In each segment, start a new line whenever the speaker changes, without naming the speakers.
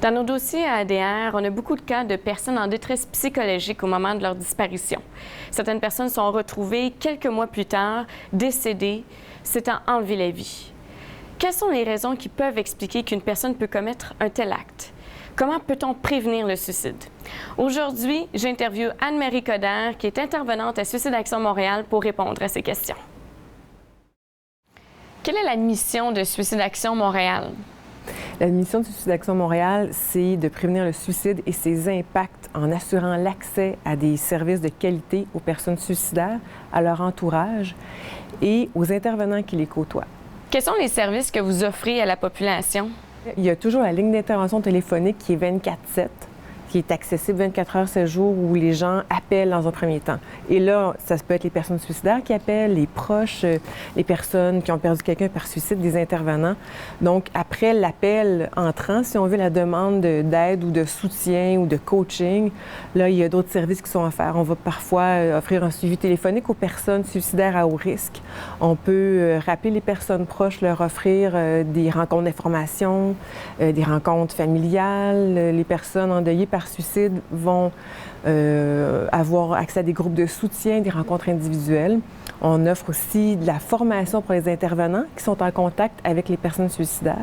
Dans nos dossiers à ADR, on a beaucoup de cas de personnes en détresse psychologique au moment de leur disparition. Certaines personnes sont retrouvées quelques mois plus tard, décédées, s'étant enlevé la vie. Quelles sont les raisons qui peuvent expliquer qu'une personne peut commettre un tel acte? Comment peut-on prévenir le suicide? Aujourd'hui, j'interviewe Anne-Marie Coderre, qui est intervenante à Suicide Action Montréal, pour répondre à ces questions. Quelle est la mission de Suicide Action Montréal?
La mission de Suicide Action Montréal, c'est de prévenir le suicide et ses impacts en assurant l'accès à des services de qualité aux personnes suicidaires, à leur entourage et aux intervenants qui les côtoient.
Quels sont les services que vous offrez à la population?
Il y a toujours la ligne d'intervention téléphonique qui est 24/7, qui est accessible 24 heures 7 jours, où les gens appellent dans un premier temps. Et là, ça peut être les personnes suicidaires qui appellent, les proches, les personnes qui ont perdu quelqu'un par suicide, des intervenants. Donc, après l'appel entrant, si on veut la demande d'aide ou de soutien ou de coaching, là, il y a d'autres services qui sont offerts. On va parfois offrir un suivi téléphonique aux personnes suicidaires à haut risque. On peut rappeler les personnes proches, leur offrir des rencontres d'information, des rencontres familiales. Les personnes endeuillées par suicide vont avoir accès à des groupes de soutien, des rencontres individuelles. On offre aussi de la formation pour les intervenants qui sont en contact avec les personnes suicidaires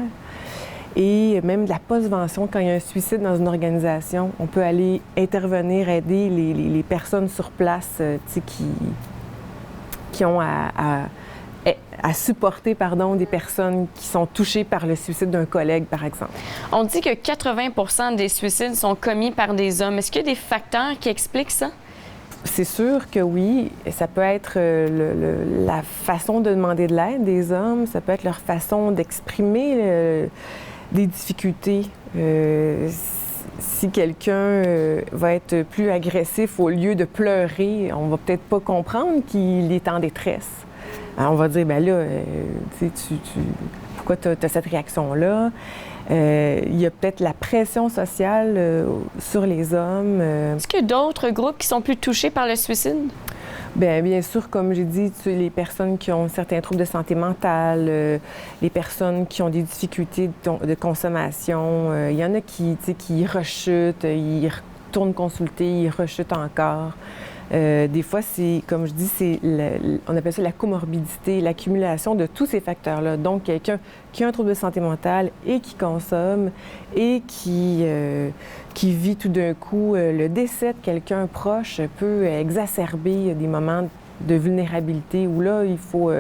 et même de la postvention quand il y a un suicide dans une organisation. On peut aller intervenir, aider les personnes sur place qui ont à supporter des personnes qui sont touchées par le suicide d'un collègue, par exemple.
On dit que 80 des suicides sont commis par des hommes. Est-ce qu'il y a des facteurs qui expliquent ça?
C'est sûr que oui. Ça peut être la façon de demander de l'aide des hommes, ça peut être leur façon d'exprimer des difficultés. Si quelqu'un va être plus agressif au lieu de pleurer, on va peut-être pas comprendre qu'il est en détresse. Alors, on va dire, bien là, pourquoi tu as cette réaction-là? Il y a peut-être la pression sociale sur les hommes.
Est-ce qu'il y a d'autres groupes qui sont plus touchés par le suicide?
Bien sûr, comme j'ai dit, les personnes qui ont certains troubles de santé mentale, les personnes qui ont des difficultés de consommation. Il y en a qui rechutent, ils retournent consulter, ils rechutent encore. Des fois, c'est, comme je dis, on appelle ça la comorbidité, l'accumulation de tous ces facteurs-là. Donc, quelqu'un qui a un trouble de santé mentale et qui consomme et qui vit tout d'un coup le décès de quelqu'un proche peut exacerber des moments de vulnérabilité où là, il faut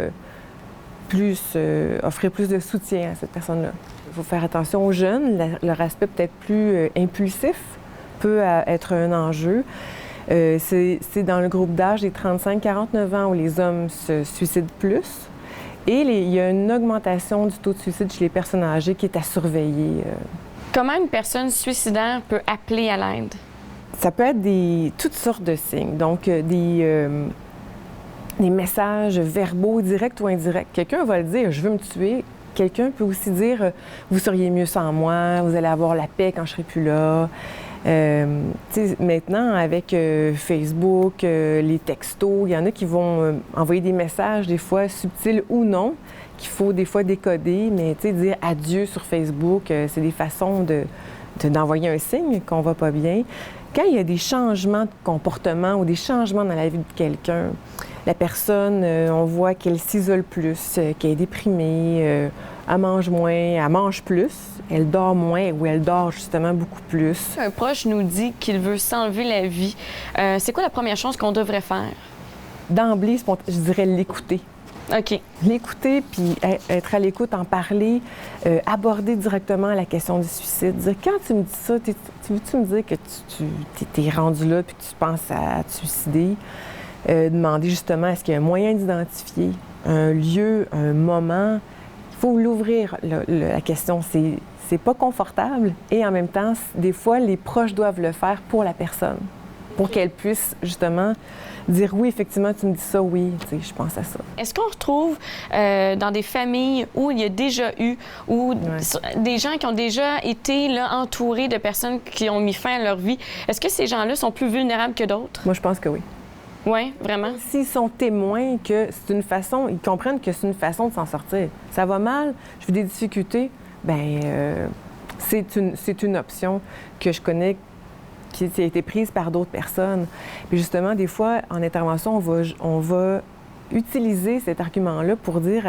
offrir plus de soutien à cette personne-là. Il faut faire attention aux jeunes. Leur aspect peut-être plus impulsif peut être un enjeu. C'est dans le groupe d'âge des 35-49 ans où les hommes se suicident plus. Et il y a une augmentation du taux de suicide chez les personnes âgées qui est à surveiller.
Comment une personne suicidaire peut appeler à l'aide?
Ça peut être toutes sortes de signes. Donc, des messages verbaux, directs ou indirects. Quelqu'un va le dire « je veux me tuer ». Quelqu'un peut aussi dire « vous seriez mieux sans moi, vous allez avoir la paix quand je serai plus là ». Maintenant, avec Facebook, les textos, il y en a qui vont envoyer des messages, des fois subtils ou non, qu'il faut des fois décoder, mais dire adieu sur Facebook, c'est des façons d'envoyer un signe qu'on va pas bien. Quand il y a des changements de comportement ou des changements dans la vie de quelqu'un, la personne, on voit qu'elle s'isole plus, qu'elle est déprimée, elle mange moins, elle mange plus, elle dort moins ou elle dort justement beaucoup plus.
Un proche nous dit qu'il veut s'enlever la vie. C'est quoi la première chose qu'on devrait faire?
D'emblée, je dirais l'écouter.
OK.
L'écouter, puis être à l'écoute, en parler, aborder directement la question du suicide. Dire, quand tu me dis ça, veux-tu me dire que tu t'es rendu là puis que tu penses à te suicider? Demander justement, est-ce qu'il y a un moyen d'identifier un lieu, un moment? Il faut l'ouvrir, la question. C'est pas confortable et en même temps, des fois, les proches doivent le faire pour la personne, pour qu'elle puisse justement dire oui, effectivement, tu me dis ça, oui, je pense à ça.
Est-ce qu'on retrouve dans des familles où il y a déjà eu, ou des gens qui ont déjà été là, entourés de personnes qui ont mis fin à leur vie, est-ce que ces gens-là sont plus vulnérables que d'autres?
Moi, je pense que oui.
Oui, vraiment?
S'ils sont témoins que c'est une façon, ils comprennent que c'est une façon de s'en sortir. Ça va mal, je vis des difficultés, bien, c'est une option que je connais qui a été prise par d'autres personnes. Puis justement, des fois, en intervention, on va utiliser cet argument-là pour dire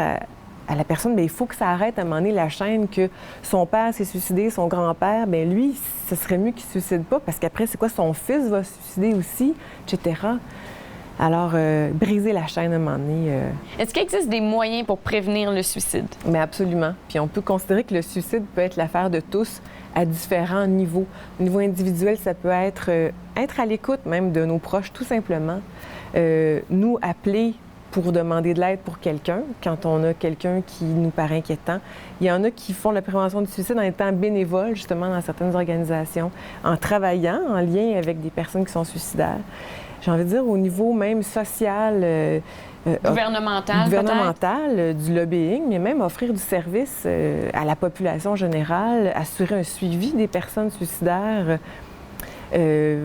à la personne, bien, il faut que ça arrête à un moment donné la chaîne que son père s'est suicidé, son grand-père, bien lui, ce serait mieux qu'il ne se suicide pas parce qu'après, c'est quoi, son fils va se suicider aussi, etc. Alors, briser la chaîne à un moment donné.
Est-ce qu'il existe des moyens pour prévenir le suicide?
Mais absolument. Puis on peut considérer que le suicide peut être l'affaire de tous à différents niveaux. Au niveau individuel, ça peut être être à l'écoute même de nos proches, tout simplement. Nous appeler pour demander de l'aide pour quelqu'un, quand on a quelqu'un qui nous paraît inquiétant. Il y en a qui font la prévention du suicide en étant bénévoles, justement, dans certaines organisations, en travaillant en lien avec des personnes qui sont suicidaires. J'ai envie de dire, au niveau même social,
gouvernemental,
du lobbying, mais même offrir du service à la population générale, assurer un suivi des personnes suicidaires,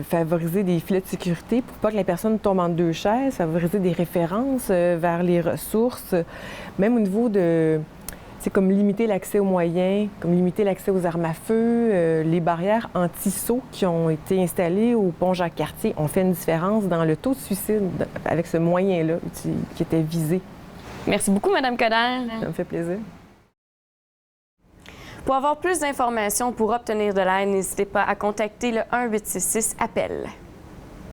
favoriser des filets de sécurité pour pas que la personne tombe entre deux chaises, favoriser des références vers les ressources, même au niveau de... C'est comme limiter l'accès aux moyens, comme limiter l'accès aux armes à feu, les barrières anti-saut qui ont été installées au pont Jacques-Cartier ont fait une différence dans le taux de suicide avec ce moyen-là qui était visé.
Merci beaucoup, Mme Coderre.
Ça me fait plaisir.
Pour avoir plus d'informations pour obtenir de l'aide, n'hésitez pas à contacter le 1-866-APPEL.